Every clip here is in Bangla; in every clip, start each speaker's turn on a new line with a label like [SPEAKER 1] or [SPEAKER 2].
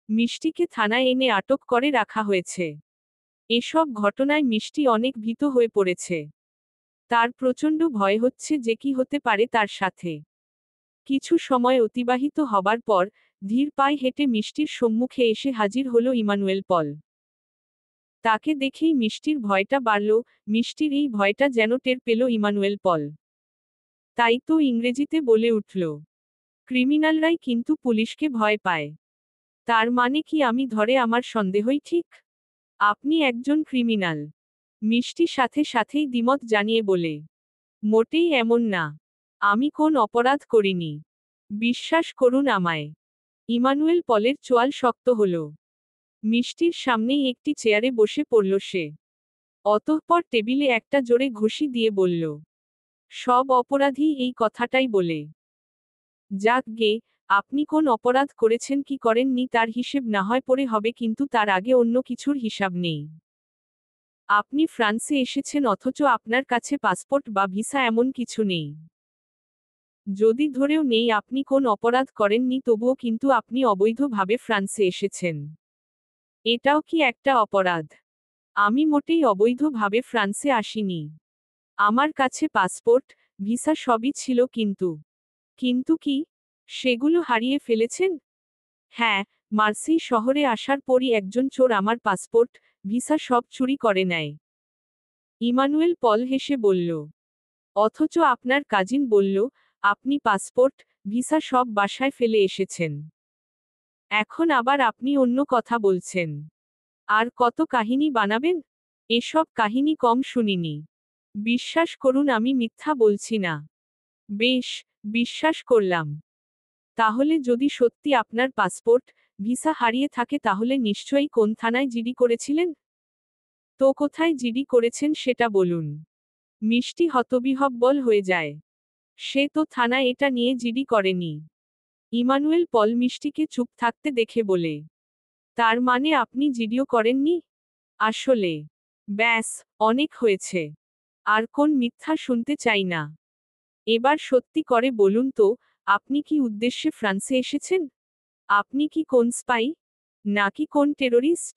[SPEAKER 1] মিষ্টিকে থানায় এনে আটক করে রাখা হয়েছে। এসব ঘটনায় মিষ্টি অনেক ভীত হয়ে পড়েছে। তার প্রচণ্ড ভয় হচ্ছে যে কি হতে পারে তার সাথে। কিছু সময় অতিবাহিত হবার পর ধীর পায়ে হেঁটে মিষ্টির সম্মুখে এসে হাজির হলো ইমানুয়েল পল। তাকে দেখেই মিষ্টির ভয়টা বাড়ল। মিষ্টির এই ভয়টা যেন টের পেল ইমানুয়েল পল। তাই তো ইংরেজিতে বলে উঠল, ক্রিমিনালরাই কিন্তু পুলিশকে ভয় পায়। তার মানে কি আমি ধরে আমার সন্দেহই ঠিক? আপনি একজন ক্রিমিনাল। মিষ্টি সাথে সাথেই দ্বিমত জানিয়ে বলে, মোটেই এমন না। আমি কোন অপরাধ করিনি। বিশ্বাস করুন আমায়। ইমানুয়েল পলের চোয়াল শক্ত হল। মিষ্টির সামনেই একটি চেয়ারে বসে পড়ল সে। অতঃপর টেবিলে একটা জোরে ঘুষি দিয়ে বলল, সব অপরাধী এই কথাটাই বলে। যাক গে, আপনি কোন অপরাধ করেছেন কি করেননি তার হিসেব না হয় পরে হবে, কিন্তু তার আগে অন্য কিছুর হিসাব নেই। আপনি ফ্রান্সে এসেছেন অথচ আপনার কাছে পাসপোর্ট বা ভিসা এমন কিছু নেই। যদি ধরেও নেই আপনি কোন অপরাধ করেননি, তবুও কিন্তু আপনি অবৈধভাবে ফ্রান্সে এসেছেন। এটাও কি একটা অপরাধ? আমি মোটেই অবৈধভাবে ফ্রান্সে আসিনি। আমার কাছে পাসপোর্ট, ভিসা সবই ছিল, কিন্তু কি? সেগুলো হারিয়ে ফেলেছেন? হ্যাঁ, মার্সেই শহরে আসার পরই একজন চোর আমার পাসপোর্ট, ভিসা সব চুরি করে নেয়। ইমানুয়েল পল হেসে বলল। অথচ আপনার কাজিন বলল, আপনি পাসপোর্ট, ভিসা সব বাসায় ফেলে এসেছেন। এখন আবার আপনি অন্য কথা বলছেন। আর কত কাহিনী বানাবেন? এসব কাহিনী কম শুনিনি। বিশ্বাস করুন আমি মিথ্যা বলছি না। বেশ, বিশ্বাস করলাম। তাহলে যদি সত্যি আপনার পাসপোর্ট, ভিসা হারিয়ে থাকে তাহলে নিশ্চয়ই কোন থানায় জিডি করেছিলেন? তো কোথায় জিডি করেছেন সেটা বলুন। মিষ্টি হতবিহ্বল হয়ে যায়। সে তো থানায় এটা নিয়ে জিডি করেনি। ইমানুয়েল পল মিষ্টিকে চুপ থাকতে দেখে বলে, তার মানে আপনি জিডিও করেননি? আসলে, ব্যাস, অনেক হয়েছে। আর কোন মিথ্যা শুনতে চাই না। এবার সত্যি করে বলুন তো, আপনি কি উদ্দেশ্যে ফ্রান্সে এসেছেন? আপনি কি কোন স্পাই? নাকি কোন টেরোরিস্ট?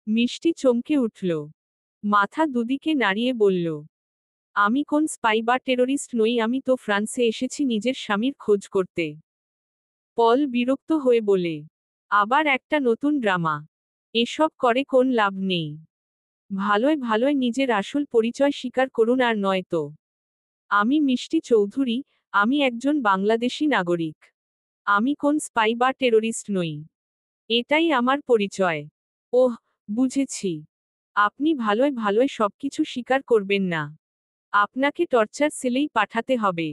[SPEAKER 1] মিষ্টি চমকে উঠল। মাথা দুদিকে নাড়িয়ে বলল, আমি কোন স্পাই বা টেরোরিস্ট নই, আমি তো ফ্রান্সে এসেছি নিজের স্বামীর খোঁজ করতে। পল বিরক্ত হয়ে বলে, আবার একটা নতুন ড্রামা। এসব করে কোন লাভ নেই। ভালোয় ভালোয় নিজের আসল পরিচয় স্বীকার করুন, আর নয়তো। আমি মিষ্টি চৌধুরী, আমি একজন বাংলাদেশী নাগরিক। আমি কোন স্পাই বা টেরোরিস্ট নই। এটাই আমার পরিচয়। ওহ, বুঝেছি। আপনি ভালোয় ভালোয় সবকিছু স্বীকার করবেন না। আপনাকে টর্চার সেলেই পাঠাতে হবে।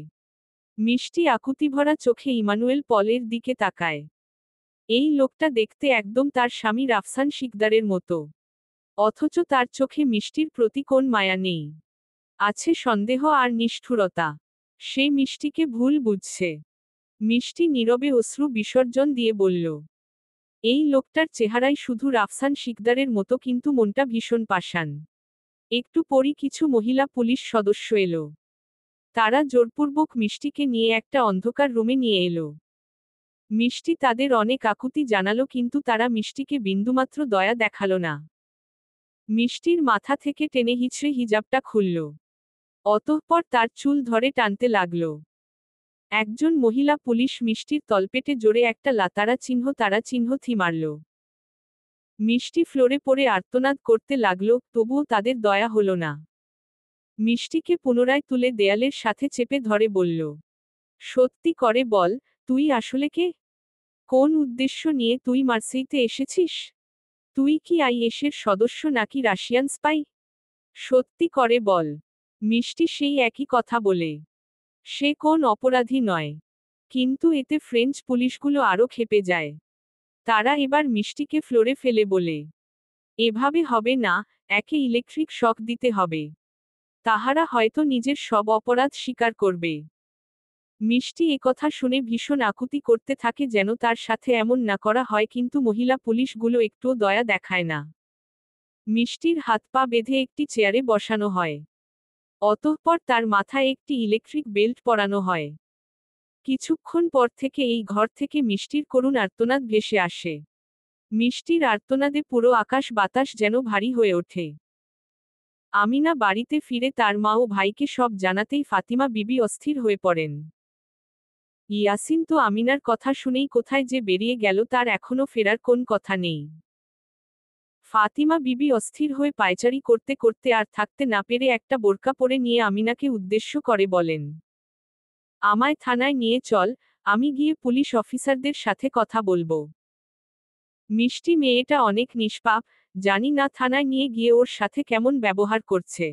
[SPEAKER 1] মিষ্টি আকুতিভরা চোখে ইমানুয়েল পলের দিকে তাকায়। এই লোকটা দেখতে একদম তার স্বামী রাফসান শিকদারের মতো। অথচ তার চোখে মিষ্টির প্রতি কোন মায়া নেই। আছে সন্দেহ আর নিষ্ঠুরতা। সে মিষ্টিকে ভুল বুঝছে। মিষ্টি নীরবে অশ্রু বিসর্জন দিয়ে বলল, এই লোকটার চেহারাই শুধু রাফসান শিকদারের মতো, কিন্তু মনটা ভীষণ পাষাণ। একটু পরই কিছু মহিলা পুলিশ সদস্য এলো। তারা জোরপূর্বক মিষ্টিকে নিয়ে একটা অন্ধকার রুমে নিয়ে এলো। মিষ্টি তাদের অনেক আকুতি জানালো, কিন্তু তারা মিষ্টিকে বিন্দুমাত্র দয়া দেখালো না। মিষ্টির মাথা থেকে টেনে হিচড়ে হিজাবটা খুলল। অতঃপর তার চুল ধরে টানতে লাগল। একজন মহিলা পুলিশ মিষ্টির তলপেটে জোরে একটা তারা চিহ্ন থি মারল। মিষ্টি ফ্লোরে পড়ে আর্তনাদ করতে লাগল, তবুও তাদের দয়া হলো না। মিষ্টিকে পুনরায় তুলে দেয়ালের সাথে চেপে ধরে বলল, সত্যি করে বল, তুই আসলে কে? কোন উদ্দেশ্য নিয়ে তুই মার্সেইতে এসেছিস? তুই কি আইএসের সদস্য নাকি রাশিয়ান স্পাই? সত্যি করে বল। মিষ্টি সেই একই কথা বলে। সে কোন অপরাধী নয়। কিন্তু এতে ফ্রেঞ্চ পুলিশগুলো আরও ক্ষেপে যায়। তারা এবার মিষ্টিকে ফ্লোরে ফেলে বলে, এভাবে হবে না, একে ইলেকট্রিক শক দিতে হবে। তাহারা হয়তো নিজের সব অপরাধ স্বীকার করবে। মিষ্টি একথা শুনে ভীষণ আকুতি করতে থাকে যেন তার সাথে এমন না করা হয়, কিন্তু মহিলা পুলিশগুলো একটুও দয়া দেখায় না। মিষ্টির হাত পা বেঁধে একটি চেয়ারে বসানো হয়। অতঃপর তার মাথায় একটি ইলেকট্রিক বেল্ট পরানো হয়। কিছুক্ষণ পর থেকে এই ঘর থেকে মিষ্টির করুণ আর্তনাদ ভেসে আসে। মিষ্টির আর্তনাদে পুরো আকাশ বাতাস যেন ভারী হয়ে ওঠে। আমিনা বাড়িতে ফিরে তার মা ও ভাইকে সব জানাতেই ফাতিমা বিবি অস্থির হয়ে পড়েন। ইয়াসিন তো আমিনার কথা শুনেই কোথায় যে বেরিয়ে গেল, তার এখনো ফেরার কোন কথা নেই। ফাতিমা বিবি অস্থির হয়ে পায়চারি করতে করতে আর থাকতে না পেরে একটা বোরকা পরে নিয়ে আমিনাকে উদ্দেশ্য করে বলেন, আমায় থানায় নিয়ে চল, আমি গিয়ে পুলিশ অফিসারদের সাথে কথা বলবো। মিষ্টি মেয়েটা অনেক নিষ্পাপ, জানি না থানায় নিয়ে গিয়ে ওর সাথে কেমন ব্যবহার করছে।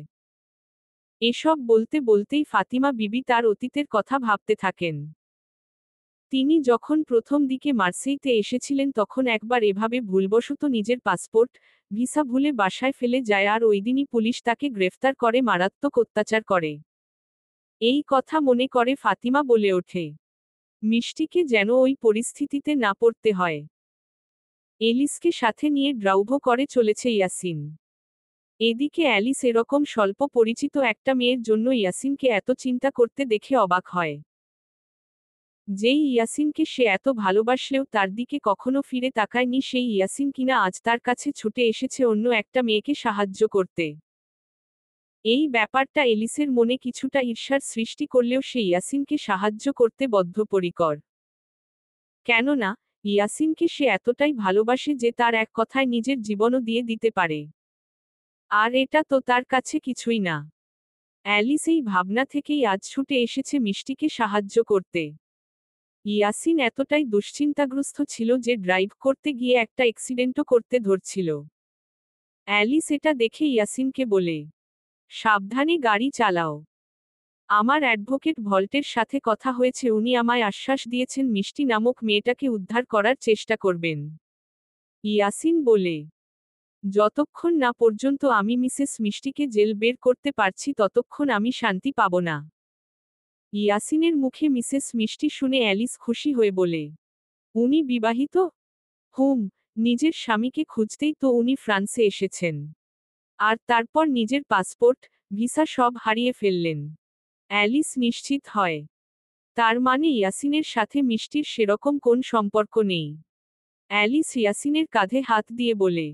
[SPEAKER 1] এসব বলতে বলতেই ফাতিমা বিবি তার অতীতের কথা ভাবতে থাকেন। তিনি যখন প্রথম দিকে মার্সেইতে এসেছিলেন তখন একবার এভাবে ভুলবশত নিজের পাসপোর্ট, ভিসা ভুলে বাসায় ফেলে যায় আর ওইদিনই পুলিশ তাকে গ্রেফতার করে মারাত্মক অত্যাচার করে। এই কথা মনে করে ফাতিমা বলে ওঠে, মিষ্টিকে যেন ওই পরিস্থিতিতে না পড়তে হয়। এলিসকে সাথে নিয়ে ড্রাইভ করে চলেছে ইয়াসিন। এদিকে অ্যালিস এরকম স্বল্প পরিচিত একটা মেয়ের জন্য ইয়াসিনকে এত চিন্তা করতে দেখে অবাক হয়। যেই ইয়াসিনকে সে এত ভালোবাসলেও তার দিকে কখনো ফিরে তাকায়নি, সেই ইয়াসিন কিনা আজ তার কাছে ছুটে এসেছে অন্য একটা মেয়েকে সাহায্য করতে। এই ব্যাপারটা এলিসের মনে কিছুটা ঈর্ষার সৃষ্টি করলেও সে ইয়াসিনকে সাহায্য করতে বদ্ধপরিকর। কেননা ইয়াসিনকে সে এতটাই ভালোবাসে যে তার এক কথায় নিজের জীবনও দিয়ে দিতে পারে। আর এটা তো তার কাছে কিছুই না। অ্যালিস এই ভাবনা থেকেই আজ ছুটে এসেছে মিষ্টিকে সাহায্য করতে। ইয়াসিন এতটাই দুশ্চিন্তাগ্রস্ত ছিল যে ড্রাইভ করতে গিয়ে একটা অ্যাক্সিডেন্টও করতে ধরছিল। অ্যালিস এটা দেখে ইয়াসিনকে বলে, সাবধানে গাড়ি চালাও। আমার অ্যাডভোকেট ভল্টের সাথে কথা হয়েছে, উনি আমায় আশ্বাস দিয়েছেন মিষ্টি নামক মেয়েটাকে উদ্ধার করার চেষ্টা করবেন। ইয়াসিন বলে, যতক্ষণ না পর্যন্ত আমি মিসেস মিষ্টিকে জেল বের করতে পারছি ততক্ষণ আমি শান্তি পাব না। ইয়াসিনের মুখে মিসেস মিষ্টি শুনে অ্যালিস খুশি হয়ে বলে, উনি বিবাহিত? হুম, নিজের স্বামীকে খুঁজতেই তো উনি ফ্রান্সে এসেছেন। আর তারপর নিজের পাসপোর্ট, ভিসা সব হারিয়ে ফেললেন। অ্যালিস নিশ্চিত হয়, তার মানে ইয়াসিনের সাথে মিষ্টির সেরকম কোন সম্পর্ক নেই। অ্যালিস ইয়াসিনের কাঁধে হাত দিয়ে বলে,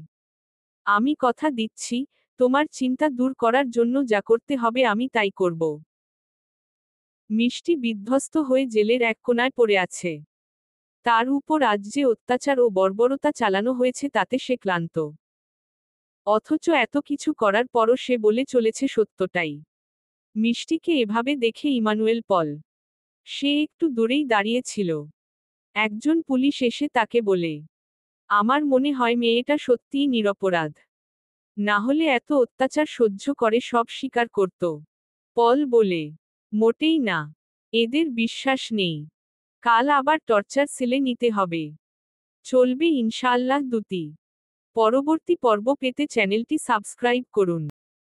[SPEAKER 1] আমি কথা দিচ্ছি, তোমার চিন্তা দূর করার জন্য যা করতে হবে আমি তাই করব। মিষ্টি বিধ্বস্ত হয়ে জেলের এক কোণায় পড়ে আছে। তার উপর আজ যে অত্যাচার ও বর্বরতা চালানো হয়েছে তাতে সে ক্লান্ত। অথচ এত কিছু করার পরও সে বলে চলেছে সত্যটাই। মিষ্টিকে এভাবে দেখে ইমানুয়েল পল, সে একটু দূরেই দাঁড়িয়েছিল। একজন পুলিশ এসে তাকে বলে, আমার মনে হয় মেয়েটা সত্যিই নিরপরাধ, না হলে এত অত্যাচার সহ্য করে সব স্বীকার করত। পল বলে, মোটেই না, এদের বিশ্বাস নেই। কাল আবার টর্চার সেলে নিতে হবে। চলবে ইনশাআল্লাহ দুটি। পরবর্তী পর্ব পেতে চ্যানেলটি সাবস্ক্রাইব করুন।